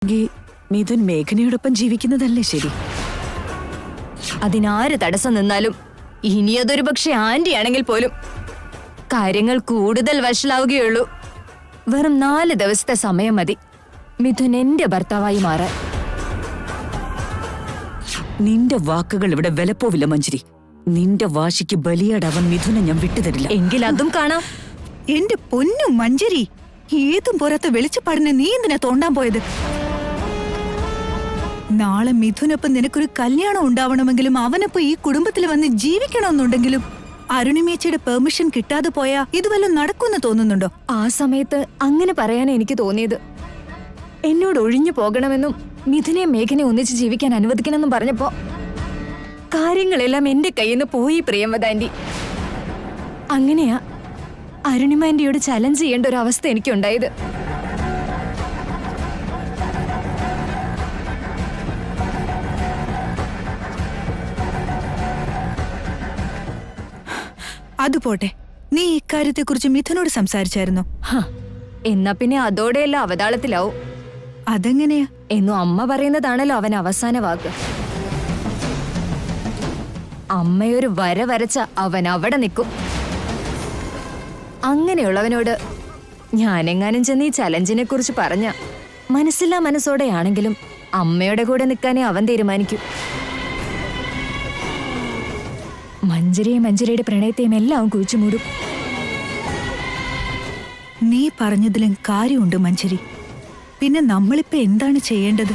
മിഥുൻ മേഘനയോടൊപ്പം ജീവിക്കുന്നതല്ലേ ശരി? അതിനാര് തടസ്സം നിന്നാലും ഇനി അതൊരു പക്ഷെ ആന്റി ആണെങ്കിൽ പോലും കാര്യങ്ങൾ കൂടുതൽ വഷളാവുകയുള്ളൂ. വെറും 4 ദിവസത്തെ സമയം മതി മിഥുൻ എന്റെ ഭർത്താവായി മാറാൻ. നിന്റെ വാക്കുകൾ ഇവിടെ വിലപ്പോവില്ല മഞ്ജരി. നിന്റെ വാശിക്ക് ബലിയാടാവാൻ മിഥുനെ ഞാൻ വിട്ടുതരില്ല. എങ്കിൽ അതും കാണാം. എന്റെ പൊന്നു മഞ്ജരി, ഏതും പുറത്ത് വെളിച്ചപ്പാടിനെ നീ എന്തിനാ തോണ്ടാൻ പോയത്? നാളെ മിഥുനൊപ്പം നിനക്കൊരു കല്യാണം ഉണ്ടാവണമെങ്കിലും അവനൊപ്പം ഈ കുടുംബത്തിൽ വന്ന് ജീവിക്കണമെന്നുണ്ടെങ്കിലും അരുണിമേച്ചയുടെ പെർമിഷൻ കിട്ടാതെ പോയാ ഇത് വല്ലതും നടക്കുമെന്ന് തോന്നുന്നുണ്ടോ? ആ സമയത്ത് അങ്ങനെ പറയാനാ എനിക്ക് തോന്നിയത്. എന്നോട് ഒഴിഞ്ഞു പോകണമെന്നും മിഥുനെ മേഘനെ ഒന്നിച്ച് ജീവിക്കാൻ അനുവദിക്കണമെന്നും പറഞ്ഞപ്പോ കാര്യങ്ങളെല്ലാം എന്റെ കയ്യിൽ നിന്ന് പോയി പ്രിയമതാന്റി. അങ്ങനെയാ അരുണിമാന്റിയോട് ചലഞ്ച് ചെയ്യേണ്ട ഒരു അവസ്ഥ എനിക്കുണ്ടായത്. അതുപോട്ടെ, നീ ഇക്കാര്യത്തെക്കുറിച്ച് മിഥുനോട് സംസാരിച്ചായിരുന്നോ? എന്നാ പിന്നെ അതോടെയല്ല അവതാളത്തിലാവും. അതെങ്ങനെയാ? എന്നും അമ്മ പറയുന്നതാണല്ലോ അവൻ അവസാന വാക്ക്. അമ്മയൊരു വര വരച്ച അവൻ അവിടെ നിൽക്കും. അങ്ങനെയുള്ളവനോട് ഞാനെങ്ങാനും ചെന്ന് ഈ ചലഞ്ചിനെ കുറിച്ച് പറഞ്ഞ മനസ്സില്ലാ മനസ്സോടെയാണെങ്കിലും അമ്മയുടെ കൂടെ നിൽക്കാനേ അവൻ തീരുമാനിക്കും. മഞ്ജരിയും മഞ്ജരിയുടെ പ്രണയത്തെയും എല്ലാം കുഴിച്ചുമൂടും. നീ പറഞ്ഞതിലും കാര്യമുണ്ട് മഞ്ജരി. പിന്നെ നമ്മളിപ്പോ എന്താണ് ചെയ്യേണ്ടത്?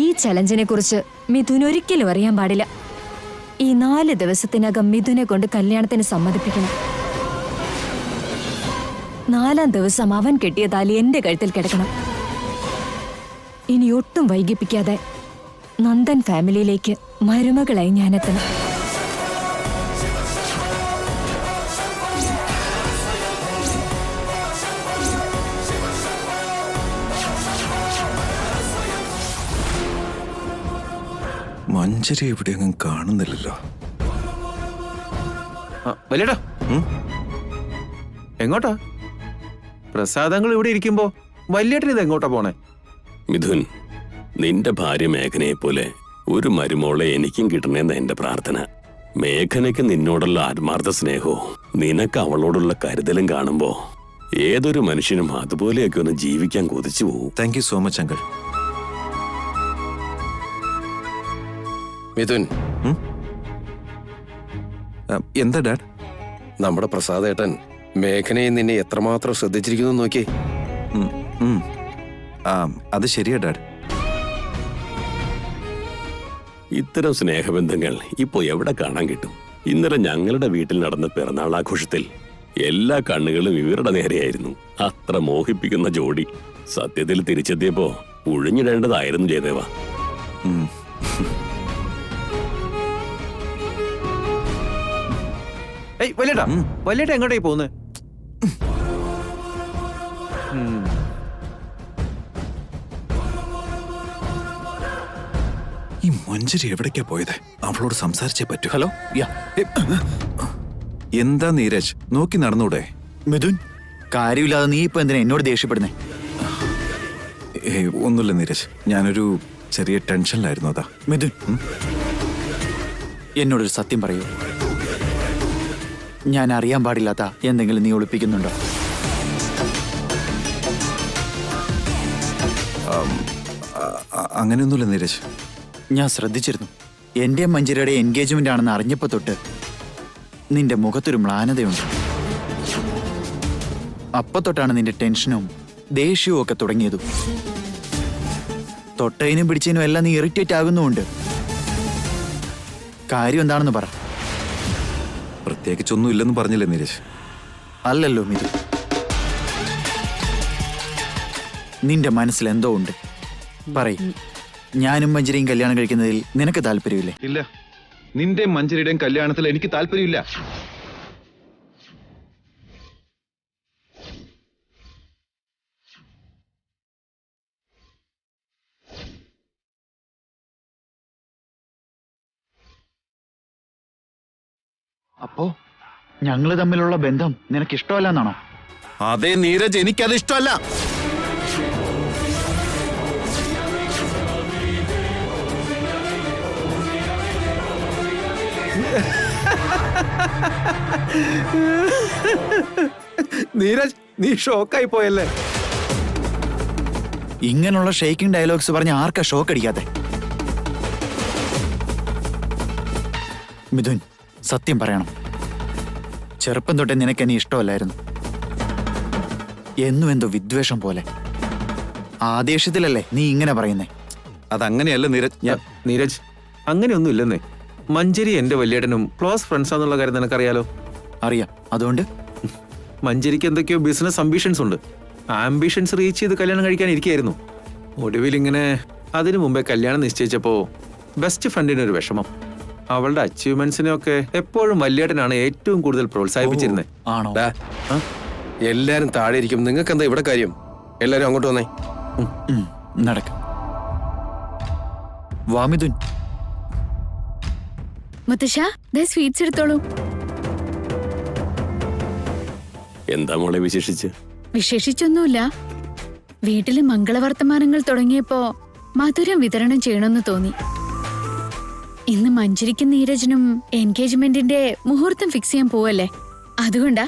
ഈ ചലഞ്ചിനെ കുറിച്ച് മിഥുൻ ഒരിക്കലും അറിയാൻ പാടില്ല. ഈ 4 ദിവസത്തിനകം മിഥുനെ കൊണ്ട് കല്യാണത്തിന് സമ്മതിപ്പിക്കണം. 4-ാം ദിവസം അവൻ കെട്ടിയ താലി എന്റെ കഴുത്തിൽ കിടക്കണം. ഇനി ഒട്ടും വൈകിപ്പിക്കാതെ നന്ദൻ ഫാമിലിയിലേക്ക് മരുമകളായി ഞാനെത്തണം. മഞ്ജരി എവിടെയെങ്കിലും കാണുന്നില്ലല്ലോ. വലിയേട്ടാ, എങ്ങോട്ടാ? പ്രസാദങ്ങൾ ഇവിടെ ഇരിക്കുമ്പോ വലിയേട്ടൻ ഇത് എങ്ങോട്ടാ പോണേ? മിഥുൻ, നിന്റെ ഭാര്യ മേഘനയെ പോലെ ഒരു മരുമോളെ എനിക്കും കിട്ടണേന്ന എന്റെ പ്രാർത്ഥന. മേഘനയ്ക്ക് നിന്നോടുള്ള ആത്മാർത്ഥ സ്നേഹവും നിനക്ക് അവളോടുള്ള കരുതലും കാണുമ്പോ ഏതൊരു മനുഷ്യനും അതുപോലെയൊക്കെ ഒന്ന് ജീവിക്കാൻ കൊതിച്ചു പോകും. Thank you so much uncle. Mithun, എന്താ ഡാഡ്? നമ്മുടെ പ്രസാദേട്ടൻ മേഘനയെ നിന്നെ എത്രമാത്രം ശ്രദ്ധിച്ചിരിക്കുന്നു നോക്കിയേ. അത് ശരിയാ ഡാഡ്. ഇത്തരം സ്നേഹബന്ധങ്ങൾ ഇപ്പോ എവിടെ കാണാൻ കിട്ടും? ഇന്നലെ ഞങ്ങളുടെ വീട്ടിൽ നടന്ന പിറന്നാളാഘോഷത്തിൽ എല്ലാ കണ്ണുകളും ഇവരുടെ നേരെയായിരുന്നു. അത്ര മോഹിപ്പിക്കുന്ന ജോഡി സത്യത്തിൽ തിരിച്ചെത്തിയപ്പോ ഒഴിഞ്ഞിടേണ്ടതായിരുന്നു ജയദേവ. വലിയേട്ടാ, വലിയേട്ട എങ്ങോട്ടേ പോകുന്നത്? ഈ മഞ്ജരി എവിടേക്കാ പോയത്? അവളോട് സംസാരിച്ചേ പറ്റൂ. ഹലോ, എന്താ നീരജ്, നോക്കി നടന്നൂടെ? മിഥുൻ, കാര്യമില്ലാതെ നീ ഇപ്പൊ എന്തിനാ എന്നോട് ദേഷ്യപ്പെടുന്നേ? ഒന്നുമില്ല നീരജ്, ഞാനൊരു ചെറിയ ടെൻഷനിലായിരുന്നു. അതാ. മിഥുൻ, എന്നോടൊരു സത്യം പറയൂ. ഞാൻ അറിയാൻ പാടില്ലാത്ത എന്തെങ്കിലും നീ ഒളിപ്പിക്കുന്നുണ്ടോ? അങ്ങനെയൊന്നുമില്ല നീരജ്. ഞാൻ ശ്രദ്ധിച്ചിരുന്നു. എന്റെ മഞ്ജരിയുടെ എൻഗേജ്മെന്റ് ആണെന്ന് അറിഞ്ഞപ്പോ തൊട്ട് നിന്റെ മുഖത്തൊരു മ്ലാനതയുണ്ട്. അപ്പൊ തൊട്ടാണ് നിന്റെ ടെൻഷനും ദേഷ്യവും ഒക്കെ തുടങ്ങിയതും. തൊട്ടതിനും പിടിച്ചതിനും എല്ലാം നീ ഇറിറ്റേറ്റ് ആകുന്നുമുണ്ട്. കാര്യം എന്താണെന്ന് പറ. പ്രത്യേകിച്ചൊന്നും ഇല്ലെന്ന് പറഞ്ഞില്ലേ നീരജ്? അല്ലല്ലോ മിഥു, നിന്റെ മനസ്സിൽ എന്തോ ഉണ്ട്. പറയ്, ഞാനും മഞ്ജരിയും കല്യാണം കഴിക്കുന്നതിൽ നിനക്ക് താല്പര്യമില്ലേ? ഇല്ല, നിന്റെ മഞ്ജരിയുടെയും കല്യാണത്തിൽ എനിക്ക് താല്പര്യമില്ല. അപ്പോ ഞങ്ങള് തമ്മിലുള്ള ബന്ധം നിനക്ക് ഇഷ്ടമല്ലെന്നാണോ? അതെ നീരജ്, എനിക്കത് ഇഷ്ടമല്ല. നീരജ്, നീ ഷോക്കായി പോയല്ലേ? ഇങ്ങനെയുള്ള ഷേക്കിംഗ് ഡയലോഗ്സ് പറഞ്ഞ ആർക്കാ ഷോക്ക് അടിക്കാതെ? മിഥുൻ, സത്യം പറയണം, ചെറുപ്പം തൊട്ടേ നിനക്ക് എന്നെ ഇഷ്ടമല്ലായിരുന്നു. എന്നും എന്തോ വിദ്വേഷം പോലെ. ആദേശത്തിലല്ലേ നീ ഇങ്ങനെ പറയുന്നേ? അതങ്ങനെയല്ല നീരജ്. നീരജ്, അങ്ങനെയൊന്നും ഇല്ലെന്നേ. മഞ്ചരി എന്റെ വലിയേട്ടനും ക്ലോസ് ഫ്രണ്ട്സാന്നുള്ള കാര്യം നിനക്കറിയാലോ. അറിയാം. അതുകൊണ്ട് മഞ്ചരിക്ക് എന്തൊക്കെയോ ബിസിനസ് അംബിഷൻസ് ഉണ്ട്. ആംബിഷൻസ് റീച്ച് ചെയ്ത് കല്യാണം കഴിക്കാൻ ഇരിക്കുകയായിരുന്നു. ഒടുവിൽ ഇങ്ങനെ അതിനു മുമ്പേ കല്യാണം നിശ്ചയിച്ചപ്പോ ബെസ്റ്റ് ഫ്രണ്ടിനൊരു വിഷമം. അവളുടെ അച്ചീവ്മെന്റ്സിനെയൊക്കെ എപ്പോഴും വലിയേട്ടനാണ് ഏറ്റവും കൂടുതൽ പ്രോത്സാഹിപ്പിച്ചിരുന്നത്. ആണോ? എല്ലാരും താഴെ ഇരിക്കും, നിങ്ങൾക്ക് എന്താ ഇവിടെ കാര്യം? എല്ലാരും അങ്ങോട്ട് വന്നേ. നടക്ക. വാ മിഥുൻ. മുത്തശ്ശ, സ്വീറ്റ്സ് എടുത്തോളൂ. എന്താ മോളെ വിശേഷിച്ച്? വിശേഷിച്ചൊന്നുമില്ല. വീട്ടില് മംഗളവർത്തമാനങ്ങൾ തുടങ്ങിയപ്പോ മധുരം വിതരണം ചെയ്യണമെന്ന് തോന്നി. ഇന്ന് മഞ്ചരിക്കും നീരജനും എൻഗേജ്മെന്റിന്റെ മുഹൂർത്തം ഫിക്സ് ചെയ്യാൻ പോവല്ലേ. അതുകൊണ്ടാ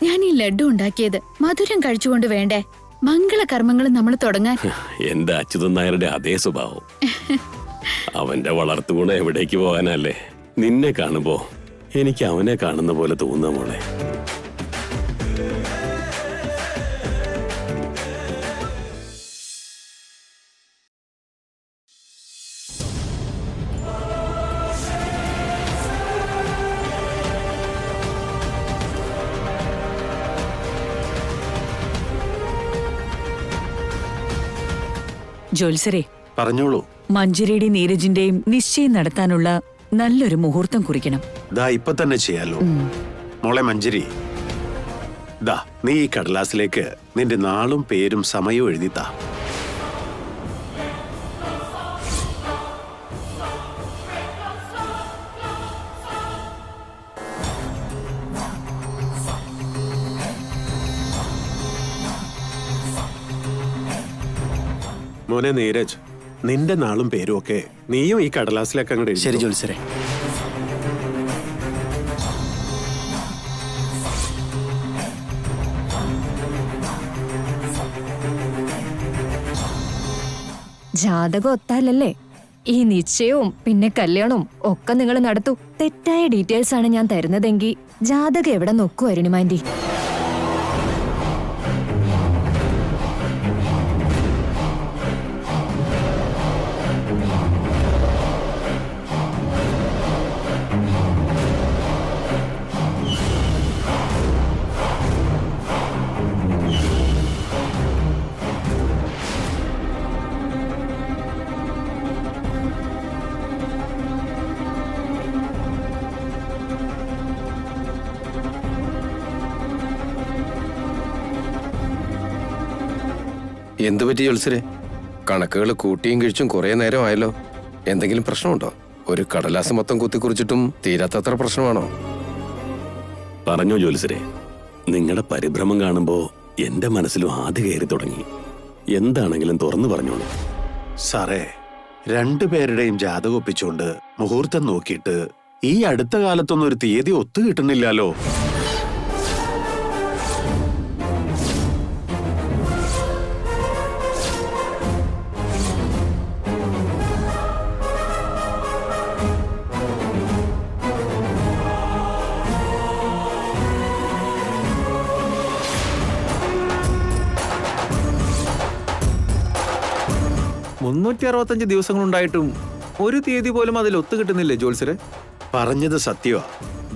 ഞാൻ ഈ ലഡ്ഡു ഉണ്ടാക്കിയത്. മധുരം കഴിച്ചുകൊണ്ട് വേണ്ടേ മംഗളകർമ്മങ്ങൾ നമ്മൾ തുടങ്ങാൻ. എന്റെ അച്യുതൻ നായരുടെ അതേ സ്വഭാവം. അവന്റെ വളർത്തുകൂടെ എവിടേക്ക് പോകാനല്ലേ? നിന്നെ കാണുമ്പോ എനിക്ക് അവനെ കാണുന്ന പോലെ തോന്നുന്ന മോളെ. ജോത്സരെ, പറഞ്ഞോളൂ. മഞ്ജരിയുടെയും നീരജിന്റെയും നിശ്ചയം നടത്താനുള്ള നല്ലൊരു മുഹൂർത്തം കുറിക്കണം. ദാ ഇപ്പൊ തന്നെ ചെയ്യാലോ. മോളെ മഞ്ജരി, ദാ നീ ഈ കടലാസിലേക്ക് നിന്റെ നാളും പേരും സമയവും എഴുതിത്താ. മോനെ നീരജ്, നിന്റെ നാളും പേരും ഒക്കെ നീയും ഈ കടലാസിലേക്ക് അങ്ങോട്ട് എഴുതി. ശരി ജോത്സരെ. ജാതകം ഒത്താലല്ലേ ഈ നിശ്ചയവും പിന്നെ കല്യാണവും ഒക്കെ നിങ്ങൾ നടത്തൂ. തെറ്റായ ഡീറ്റെയിൽസ് ആണ് ഞാൻ തരുന്നതെങ്കിൽ ജാതകം എവിടെ നോക്കൂ അരുണിമാൻറ്റി. എന്തു പറ്റി ജോത്സരെ? കണക്കുകൾ കൂട്ടിയും കിഴിച്ചും കുറെ നേരം ആയല്ലോ. എന്തെങ്കിലും പ്രശ്നമുണ്ടോ? ഒരു കടലാസ് മൊത്തം കുത്തിക്കുറിച്ചിട്ടും തീരാത്തത്ര പ്രശ്നമാണോ? പറഞ്ഞോ ജോത്സരെ. നിങ്ങളുടെ പരിഭ്രമം കാണുമ്പോ എന്റെ മനസ്സിലും ആദ്യ കയറി തുടങ്ങി. എന്താണെങ്കിലും തുറന്നു പറഞ്ഞോളൂ. സാറേ, രണ്ടുപേരുടെയും ജാതകം ഒപ്പിച്ചുകൊണ്ട് മുഹൂർത്തം നോക്കിയിട്ട് ഈ അടുത്ത കാലത്തൊന്നും ഒരു തീയതി ഒത്തു കിട്ടുന്നില്ലല്ലോ. ദിവസങ്ങളുണ്ടായിട്ടും ഒരു തീയതി പോലും അതിൽ ഒത്തു കിട്ടുന്നില്ലേ ജോത്സരെ? പറഞ്ഞത് സത്യമാ.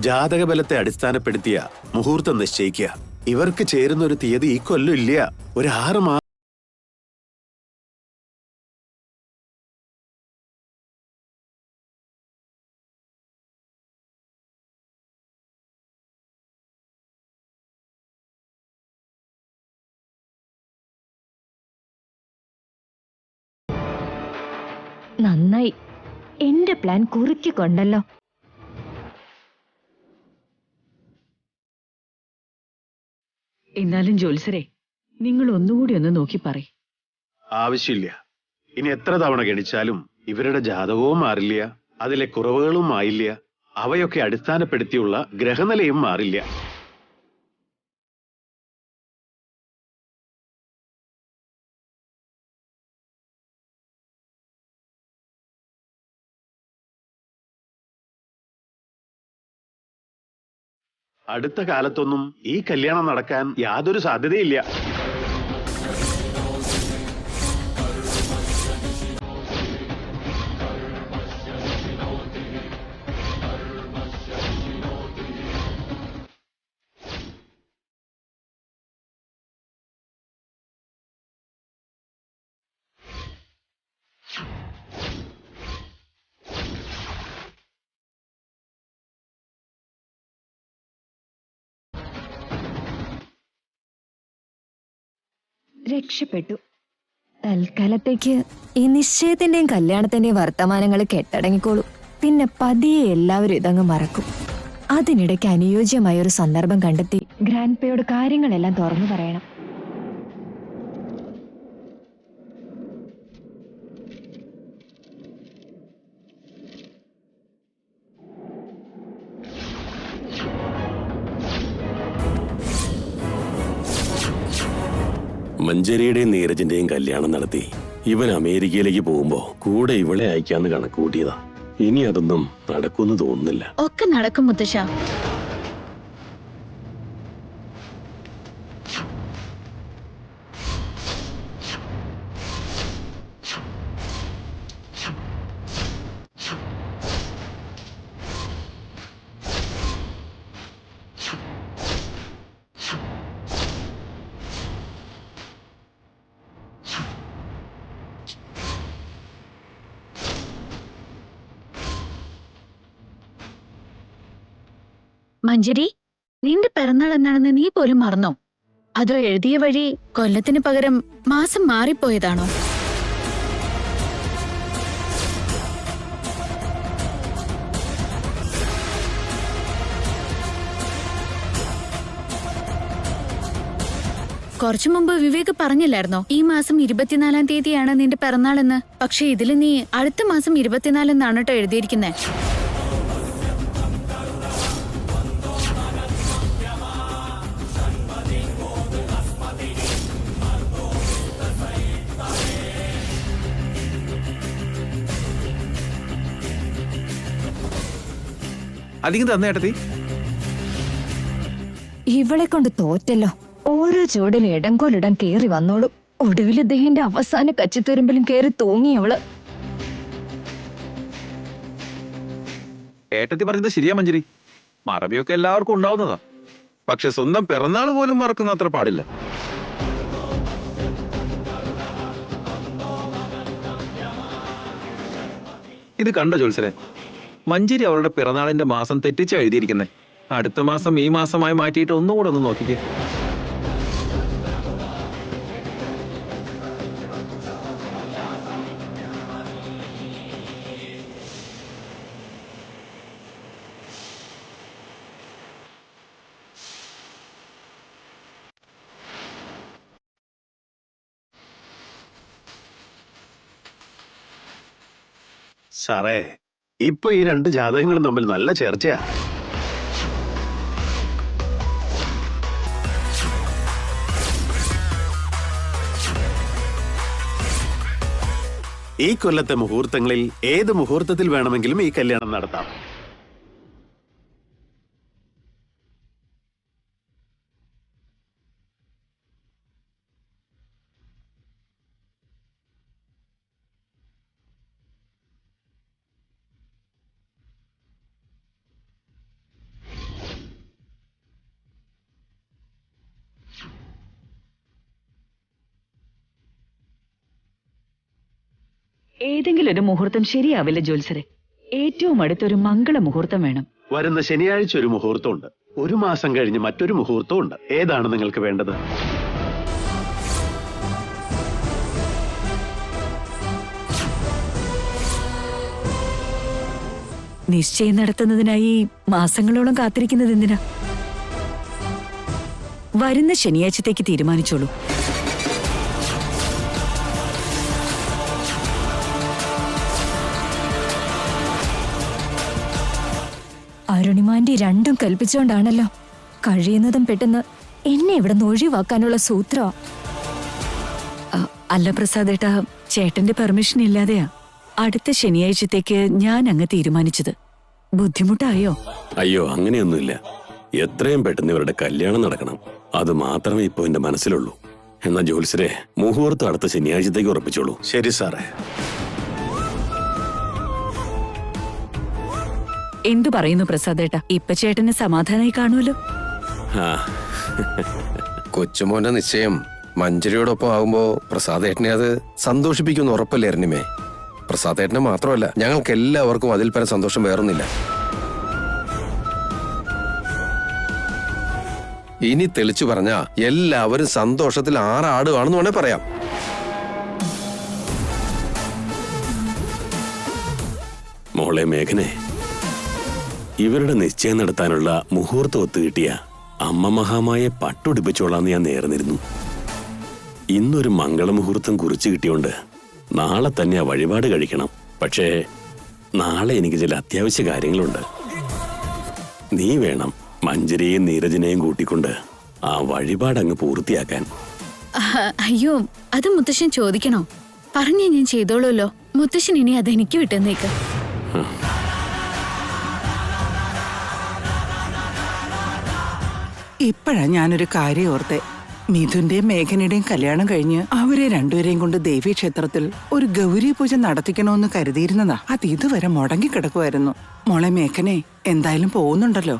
ജാതകബലത്തെ അടിസ്ഥാനപ്പെടുത്തിയ മുഹൂർത്തം നിശ്ചയിക്കുക. ഇവർക്ക് ചേരുന്ന ഒരു തീയതി ഈ കൊല്ലം ഇല്ല, ഒരു 6 മാസം. നന്നായി, എന്റെ പ്ലാൻ കുറുക്കിക്കൊണ്ടല്ലോ. എന്നാലും ജോത്സരെ, നിങ്ങൾ ഒന്നുകൂടി ഒന്ന് നോക്കി പറ. ആവശ്യമില്ല. ഇനി എത്ര തവണ ഗണിച്ചാലും ഇവരുടെ ജാതകവും മാറില്ല, അതിലെ കുറവുകളും ആയില്ല. അവയൊക്കെ അടിസ്ഥാനപ്പെടുത്തിയുള്ള ഗ്രഹനിലയും മാറില്ല. അടുത്ത കാലത്തൊന്നും ഈ കല്യാണം നടക്കാൻ യാതൊരു സാധ്യതയില്ല. രക്ഷപ്പെട്ടു. തൽക്കാലത്തേക്ക് ഈ നിശ്ചയത്തിന്റെയും കല്യാണത്തിന്റെയും വർത്തമാനങ്ങൾ കെട്ടടങ്ങിക്കോളൂ. പിന്നെ പതിയെ എല്ലാവരും ഇതങ്ങ് മറക്കും. അതിനിടയ്ക്ക് അനുയോജ്യമായ ഒരു സന്ദർഭം കണ്ടെത്തി ഗ്രാൻഡ് പേയോട് കാര്യങ്ങളെല്ലാം തുറന്നു പറയണം. മഞ്ജരിയുടെയും നീരജിന്റെയും കല്യാണം നടത്തി ഇവൻ അമേരിക്കയിലേക്ക് പോകുമ്പോ കൂടെ ഇവളെ അയക്കാന്ന് കണക്കൂട്ടിയതാ. ഇനി അതൊന്നും നടക്കുമെന്ന് തോന്നുന്നില്ല. ഒക്കെ നടക്കും മുത്തശ്ശ. മഞ്ജരി, നിന്റെ പിറന്നാൾ എന്നാണെന്ന് നീ പോലും മറന്നോ? അതോ എഴുതിയ വഴി കൊല്ലത്തിന് പകരം മാസം മാറിപ്പോയതാണോ? കുറച്ചു മുമ്പ് വിവേക് പറഞ്ഞില്ലായിരുന്നോ ഈ മാസം 24-ാം തീയതിയാണ് നിന്റെ പിറന്നാളെന്ന്? പക്ഷെ ഇതില് നീ അടുത്ത മാസം 24 എന്നാണ് കേട്ടോ എഴുതിയിരിക്കുന്നേ. അധികം തന്നെ ഏട്ടത്തി. ഇവളെ കൊണ്ട് തോറ്റല്ലോ. ഓരോ ചുവടിലും ഇടംകോലിടാൻ കേറി വന്നോളും. ഒടുവിൽ ദേഹിന്റെ അവസാന കച്ചിത്തുരുമ്പിലും കേറി തൂങ്ങിയവള്. ഏട്ടത്തി പറഞ്ഞത് ശരിയാ മഞ്ജരി. മറവിയൊക്കെ എല്ലാവർക്കും ഉണ്ടാവുന്നതാ. പക്ഷെ സ്വന്തം പിറന്നാൾ പോലും മറക്കുന്ന അത്ര പാടില്ല. ഇത് കണ്ടോ ജോത്സരെ, മഞ്ജരി അവളുടെ പിറന്നാളിന്റെ മാസം തെറ്റിച്ച എഴുതിയിരിക്കുന്നേ. അടുത്ത മാസം ഈ മാസമായി മാറ്റിയിട്ട് ഒന്നുകൂടെ ഒന്ന് നോക്കിക്കേ. സാറേ, ഇപ്പൊ ഈ രണ്ട് ജാതകങ്ങളും തമ്മിൽ നല്ല ചേർച്ചയാ. ഈ കൊല്ലത്തെ മുഹൂർത്തങ്ങളിൽ ഏത് മുഹൂർത്തത്തിൽ വേണമെങ്കിലും ഈ കല്യാണം നടത്താം. ഏതെങ്കിലും ഒരു മുഹൂർത്തം ശരിയാവില്ല ജോത്സരെ. ഏറ്റവും അടുത്തൊരു മംഗള മുഹൂർത്തം വേണം. വരുന്ന ശനിയാഴ്ച ഒരു മുഹൂർത്തമുണ്ട്. ഒരു മാസം കഴിഞ്ഞ് മറ്റൊരു മുഹൂർത്തമുണ്ട്. ഏതാണ് നിങ്ങൾക്ക് വേണ്ടത്? നിശ്ചയം നടത്തുന്നതിനായി മാസങ്ങളോളം കാത്തിരിക്കുന്നത് എന്തിനാ? വരുന്ന ശനിയാഴ്ചത്തേക്ക് തീരുമാനിച്ചോളൂ. അരുണിമാന്റെ രണ്ടും കൽപ്പിച്ചുകൊണ്ടാണല്ലോ കഴിയുന്നതും പെട്ടെന്ന് എന്നെ ഇവിടെ നിന്ന് ഒഴിവാക്കാനുള്ള സൂത്രമാ. അല്ല പ്രസാദേട്ടാ, ചേട്ടന്റെ പെർമിഷൻ ഇല്ലാതെയാ അടുത്ത ശനിയാഴ്ചത്തേക്ക് ഞാൻ അങ്ങ് തീരുമാനിച്ചത്. ബുദ്ധിമുട്ടായോ? അയ്യോ, അങ്ങനെയൊന്നുമില്ല. എത്രയും പെട്ടെന്ന് ഇവരുടെ കല്യാണം നടക്കണം, അത് മാത്രമേ ഇപ്പൊ എന്റെ മനസ്സിലുള്ളൂ. എന്നാ ജോത്സരെ, മുഹൂർത്തം അടുത്ത ശനിയാഴ്ചത്തേക്ക് ഉറപ്പിച്ചോളൂ. ശരി സാറേ. എന്തു പറയുന്നു പ്രസാദേട്ടാ? ഇപ്പൊ ചേട്ടന് സമാധാനായി കാണുമല്ലോ. ആ, കൊച്ചുമോന്റെ നിശ്ചയം മഞ്ജരിയോടൊപ്പം ആകുമ്പോ പ്രസാദേട്ടനെ അത് സന്തോഷിപ്പിക്കുമെന്ന് ഉറപ്പല്ലേ അരുണിമേ? പ്രസാദേട്ടനെ മാത്രമല്ല, ഞങ്ങൾക്ക് എല്ലാവർക്കും അതിൽ പരം സന്തോഷം വേറൊന്നില്ല. ഇനി തെളിച്ചു പറഞ്ഞ എല്ലാവരും സന്തോഷത്തിൽ ആറാടുകയാണെന്ന് വേണേ പറയാം. മോളെ മേഘനെ, ഇവരുടെ നിശ്ചയം നടത്താനുള്ള മുഹൂർത്തം ഒത്തു കിട്ടിയ അമ്മ മഹാമായെ പട്ടുടിപ്പിച്ചോളാന്ന് ഞാൻ നേർന്നിരുന്നു. ഇന്നൊരു മംഗളമുഹൂർത്തം കുറിച്ചു കിട്ടിയോണ്ട് നാളെ തന്നെ ആ വഴിപാട് കഴിക്കണം. പക്ഷേ നാളെ എനിക്ക് ചില അത്യാവശ്യ കാര്യങ്ങളുണ്ട്. നീ വേണം മഞ്ജരിയെയും നീരജിനെയും കൂട്ടിക്കൊണ്ട് ആ വഴിപാട് അങ്ങ് പൂർത്തിയാക്കാൻ. അയ്യോ, അത് മുത്തശ്ശൻ ചോദിക്കണോ? പറഞ്ഞ ഞാൻ ചെയ്തോളൂല്ലോ. മുത്തശ്ശൻ ഇനി അതെനിക്ക് വിട്ടെന്നേക്ക്. ഇപ്പോഴാ ഞാനൊരു കാര്യം ഓർത്തെ. മിഥുന്റെയും മേഘനയുടെയും കല്യാണം കഴിഞ്ഞ് അവരെ രണ്ടുപേരെയും കൊണ്ട് ദേവീക്ഷേത്രത്തിൽ ഒരു ഗൗരി പൂജ നടത്തിക്കണമെന്ന് കരുതിയിരുന്നതാ. അത് ഇതുവരെ മുടങ്ങിക്കിടക്കുമായിരുന്നു. മോളെ മേഘനെ, എന്തായാലും പോകുന്നുണ്ടല്ലോ,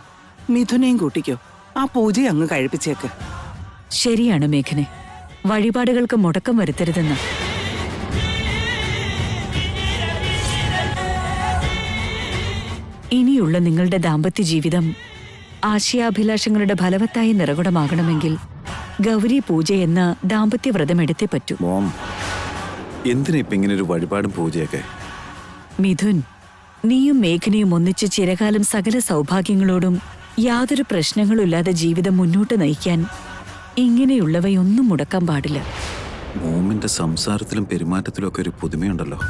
മിഥുനെയും കൂട്ടിക്കോ. ആ പൂജ അങ്ങ് കഴിപ്പിച്ചേക്ക്. ശരിയാണ് മേഘനെ, വഴിപാടുകൾക്ക് മുടക്കം വരുത്തരുതെന്ന്. ഇനിയുള്ള നിങ്ങളുടെ ദാമ്പത്യ ജീവിതം ആശയാഭിലാഷങ്ങളുടെ ഫലവത്തായി നിറകുടമാകണമെങ്കിൽ ഗൗരി പൂജ എന്ന ദാമ്പത്യ വ്രതം എടുത്തേ പറ്റൂ. മോം, എന്തിനാ ഇപ്പൊ ഇങ്ങനെ ഒരു വഴിപാടും പൂജയൊക്കെ? മിഥുൻ, നീയും മേഘനയും ഒന്നിച്ച് ചിരകാലം സകല സൗഭാഗ്യങ്ങളോടും യാതൊരു പ്രശ്നങ്ങളും ഇല്ലാതെ ജീവിതം മുന്നോട്ട് നയിക്കാൻ ഇങ്ങനെയുള്ളവയൊന്നും മുടക്കാൻ പാടില്ല. മോമിന്റെ സംസാരത്തിലും പെരുമാറ്റത്തിലും ഒക്കെ ഒരു പുതുമയുണ്ടല്ലോ.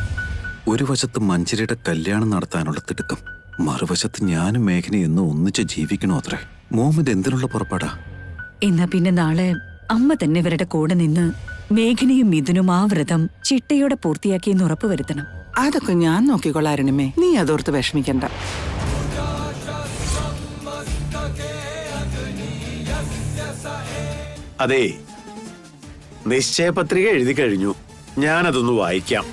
ഒരു വശത്ത് മഞ്ജരിയുടെ കല്യാണം നടത്താനുള്ള തിടുക്കം, മറുവശത്ത് ഞാനും മേഘനയും എന്നും ഒന്നിച്ച് ജീവിക്കണോ അത്രേ. മോമിന്റെ എന്തിനുള്ള പുറപ്പാടാ? എന്നാ പിന്നെ നാളെ അമ്മ തന്നെ ഇവരുടെ കൂടെ നിന്ന് മേഘനയും മിഥുനും ആ വ്രതം ചിട്ടയോടെ പൂർത്തിയാക്കിയെന്ന് ഉറപ്പുവരുത്തണം. അതൊക്കെ ഞാൻ നോക്കിക്കൊള്ളാം അരുണിമേ, നീ അതോർത്ത് വിഷമിക്കണ്ട. അതെ, നിശ്ചയപത്രിക എഴുതി കഴിഞ്ഞു. ഞാനതൊന്ന് വായിക്കാം.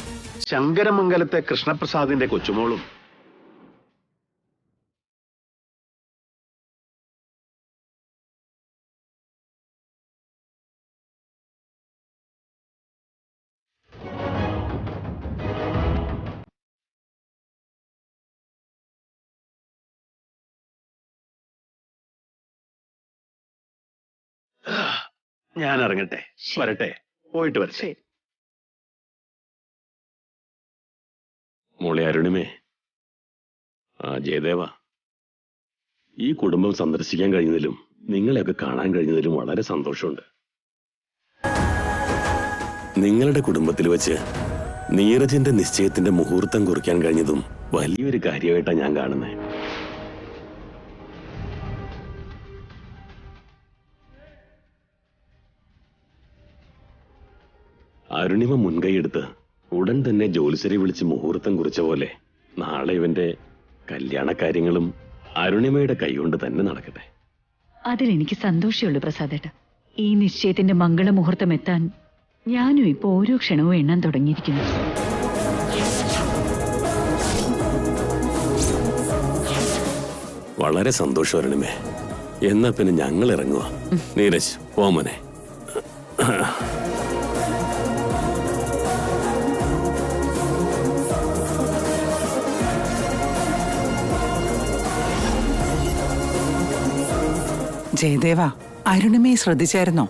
ശങ്കരമംഗലത്തെ കൃഷ്ണപ്രസാദിന്റെ കൊച്ചുമോളും ഞാൻ ഇറങ്ങട്ടെ, വരട്ടെ, പോയിട്ട് വരട്ടെ. മോളെ അരുണിമേ, ആ ജയദേവ, ഈ കുടുംബം സന്ദർശിക്കാൻ കഴിഞ്ഞതിലും നിങ്ങളെയൊക്കെ കാണാൻ കഴിഞ്ഞതിലും വളരെ സന്തോഷമുണ്ട്. നിങ്ങളുടെ കുടുംബത്തിൽ വെച്ച് നീരജിന്റെ നിശ്ചയത്തിന്റെ മുഹൂർത്തം കുറിക്കാൻ കഴിഞ്ഞതും വലിയൊരു കാര്യമായിട്ടാണ് ഞാൻ കാണുന്നത്. അരുണിമ മുൻകൈയെടുത്ത് ഉടൻ തന്നെ ജോലിസരെ വിളിച്ച് മുഹൂർത്തം കുറിച്ച പോലെ നാളെ ഇവന്റെ കല്യാണക്കാര്യങ്ങളും അരുണിമയുടെ കൈകൊണ്ട് തന്നെ നടക്കട്ടെ. അതിലെനിക്ക് സന്തോഷമുള്ളൂ പ്രസാദേട്ട. ഈ നിശ്ചയത്തിന്റെ മംഗളമുഹൂർത്തം എത്താൻ ഞാനും ഇപ്പൊ ഓരോ ക്ഷണവും എണ്ണാൻ തുടങ്ങിയിരിക്കുന്നു. വളരെ സന്തോഷം അരുണിമേ. എന്നാ പിന്നെ ഞങ്ങൾ ഇറങ്ങുക. നീരജ്, പോമനെ. ജയദേവ, അരുണിമയെ ശ്രദ്ധിച്ചായിരുന്നോ?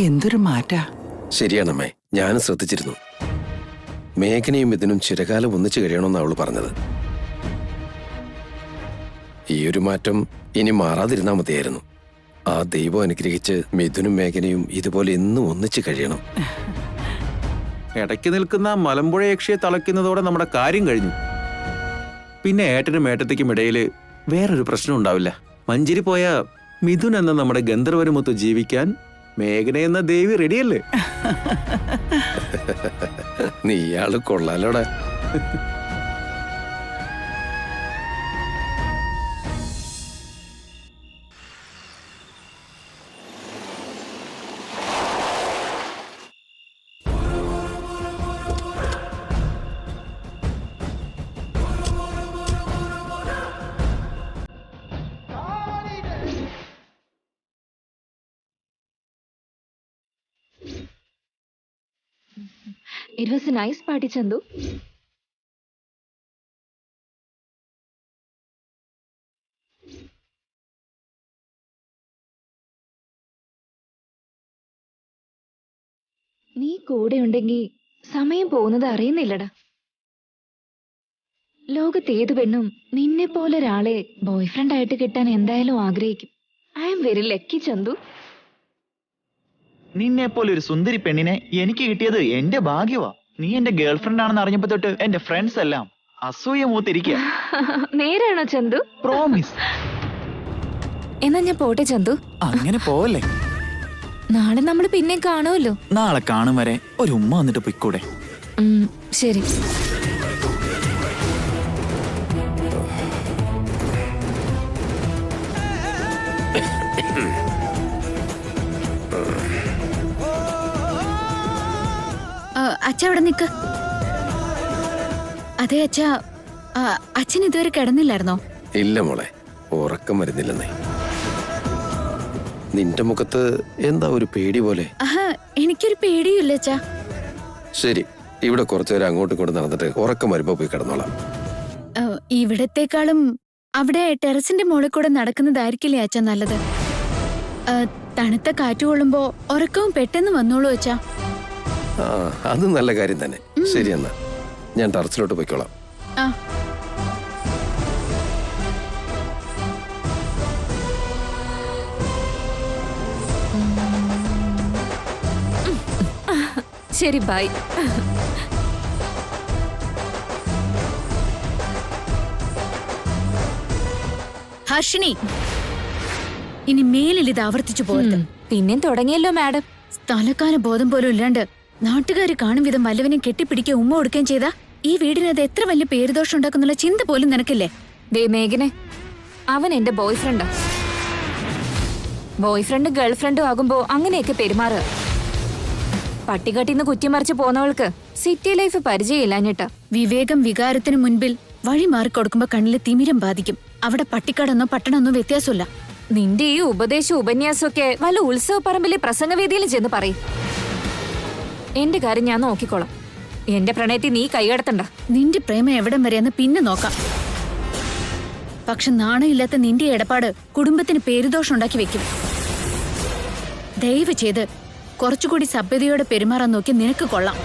എന്തൊരു മാറ്റാ. ശരിയാണമ്മേ, ഞാനും ശ്രദ്ധിച്ചിരുന്നു. മേഘനയും ഇതിനും ചിരകാലം ഒന്നിച്ചു കഴിയണമെന്ന് അവള് പറഞ്ഞത്. ഈ ഒരു മാറ്റം ഇനി മാറാതിരുന്നാ മതിയായിരുന്നു. ആ ദൈവം അനുഗ്രഹിച്ച് മിഥുനും മേഘനയും ഇതുപോലെ എന്നും ഒന്നിച്ചു കഴിയണം. ഇടയ്ക്ക് നിൽക്കുന്ന മലമ്പുഴ യക്ഷിയെ തളയ്ക്കുന്നതോടെ നമ്മുടെ കാര്യം കഴിഞ്ഞു. പിന്നെ ഏട്ടനും ഏട്ടത്തേക്കും ഇടയിൽ വേറൊരു പ്രശ്നം ഉണ്ടാവില്ല. മഞ്ജരി പോയ മിഥുൻ എന്ന നമ്മുടെ ഗന്ധർവനുമൊത്ത് ജീവിക്കാൻ മേഘന എന്ന ദേവി റെഡിയല്ലേ? നീ ഇയാള് കൊള്ളാലോടാ. It was a nice party, Chandu. നീ കൂടെ ഉണ്ടെങ്കിൽ സമയം പോകുന്നത് അറിയുന്നില്ലടാ. ലോകത്ത് ഏതു പെണ്ണും നിന്നെ പോലെ ഒരാളെ ബോയ്ഫ്രണ്ട് ആയിട്ട് കിട്ടാൻ എന്തായാലും ആഗ്രഹിക്കും. I am very lucky Chandu. നിന്നെ പോലെ ഒരു സുന്ദരി പെണ്ണിനെ എനിക്ക് കിട്ടിയത് എന്റെ ഭാഗ്യവാ. നീ എന്റെ ഗേൾഫ്രണ്ട് ആണെന്ന് അറിഞ്ഞപ്പോ തൊട്ട് എന്റെ ഫ്രണ്ട്സ് എല്ലാം അസൂയ മൂത്തിരിക്കുക. നേരാണോ ചന്തു? പ്രോമിസ്. എന്നാ ഞാൻ പോട്ടെ ചന്തു. അങ്ങനെ പോവല്ലേ. നാളെ നമ്മൾ പിന്നെ കാണുമല്ലോ. നാളെ കാണും വരെ ഒരു ഉമ്മ വന്നിട്ട് പൊയ്ക്കൂടെ? ശരി. അച്ഛ അവിടെ നിക്ക്. അതെ അച്ഛാ, അച്ഛൻ ഇതുവരെ കിടന്നില്ലായിരുന്നോ? ഇല്ല മോളെ, ഉറക്കം വരുന്നില്ലെന്നേ. നിന്റെ മുഖത്ത് എന്താ ഒരു പേടി പോലെ? എനിക്കൊരു പേടിയില്ല അച്ഛാ. ശരി, ഇവിടെ കുറച്ചുനേരം അങ്ങോട്ടും ഇങ്ങോട്ടും നടന്നിട്ട് ഉറക്കം വരുമ്പോ പോയി കിടന്നോളാം. ഇവിടത്തെക്കാളും അവിടെ ടെറസിന്റെ മുകളിൽ കൂടെ നടക്കുന്നതായിരിക്കില്ലേ അച്ഛാ നല്ലത്? തണുത്ത കാറ്റ് കൊള്ളുമ്പോ ഉറക്കവും പെട്ടെന്ന് വന്നോളൂ അച്ഛാ. ആ, അത് നല്ല കാര്യം തന്നെ. ശരി, എന്നാ ഞാൻ ടെറസിലോട്ട് പോയിക്കോളാം. ശരി, ബൈ. ഹർഷിനി, ഇനി മേലിൽ ഇത് ആവർത്തിച്ചു പോകരുത്. പിന്നെയും തുടങ്ങിയല്ലോ മാഡം. സ്ഥലക്കാല ബോധം പോലും ഇല്ലാണ്ട് നാട്ടുകാർ കാണും വിധം വല്ലവനും കെട്ടിപ്പിടിക്കുക ഉമ്മ കൊടുക്കുകയും ചെയ്താ ഈ വീടിനത് എത്ര വലിയ പേരുദോഷം ഉണ്ടാക്കുന്നുള്ള ചിന്ത പോലും നിനക്കില്ലേ? ദേ മേഘനെ, അവൻ എന്റെ ബോയ്ഫ്രണ്ടാ. ബോയ്ഫ്രണ്ട് ഗേൾഫ്രണ്ടും ആകുമ്പോ അങ്ങനെയൊക്കെ പെരുമാറുക. പട്ടികാട്ടിന്ന് കുറ്റിമറിച്ച് പോന്നവൾക്ക് സിറ്റി ലൈഫ് പരിചയമില്ലാഞ്ഞിട്ടാ. വിവേകം വികാരത്തിന് മുൻപിൽ വഴി മാറിക്കൊടുക്കുമ്പോ കണ്ണില് തിമിരം ബാധിക്കും. അവിടെ പട്ടിക്കാടെന്നോ പട്ടണമെന്നോ വ്യത്യാസമില്ല. നിന്റെ ഈ ഉപദേശവും ഉപന്യാസമൊക്കെ വല്ല ഉത്സവ പറമ്പിലെ പ്രസംഗവേദിയിൽ ചെന്ന് പറയും. എന്റെ കാര്യം ഞാൻ നോക്കിക്കോളാം. എന്റെ പ്രണയത്തിൽ നീ കൈകടത്തണ്ട. നിന്റെ പ്രേമം എവിടം വരെയെന്ന് പിന്നെ നോക്കാം. പക്ഷെ നാണയില്ലാത്ത നിന്റെ ഇടപാട് കുടുംബത്തിന് പേരുദോഷം ഉണ്ടാക്കി വെക്കും. ദയവ് ചെയ്ത് കുറച്ചുകൂടി സഭ്യതയോടെ പെരുമാറാൻ നോക്കി നിനക്ക് കൊള്ളാം.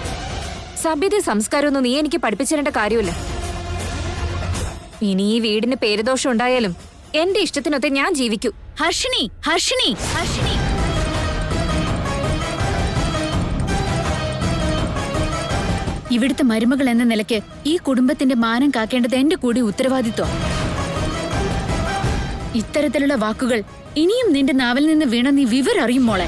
സഭ്യത സംസ്കാരമൊന്നും നീ എനിക്ക് പഠിപ്പിച്ചിരേണ്ട കാര്യമില്ല. ഇനി ഈ വീടിന് പേരുദോഷം ഉണ്ടായാലും എന്റെ ഇഷ്ടത്തിനൊത്ത് ഞാൻ ജീവിക്കൂ. ഹർഷിനി, ഹർഷിനി, ഹർഷിനി. ഇവിടുത്തെ മരുമകൾ എന്ന നിലയ്ക്ക് ഈ കുടുംബത്തിന്റെ മാനം കാക്കേണ്ടത് എന്റെ കൂടി ഉത്തരവാദിത്വം. ഇത്തരത്തിലുള്ള വാക്കുകൾ ഇനിയും നിന്റെ നാവിൽ നിന്ന് വീണ നീ വിവരറിയും മോളെ.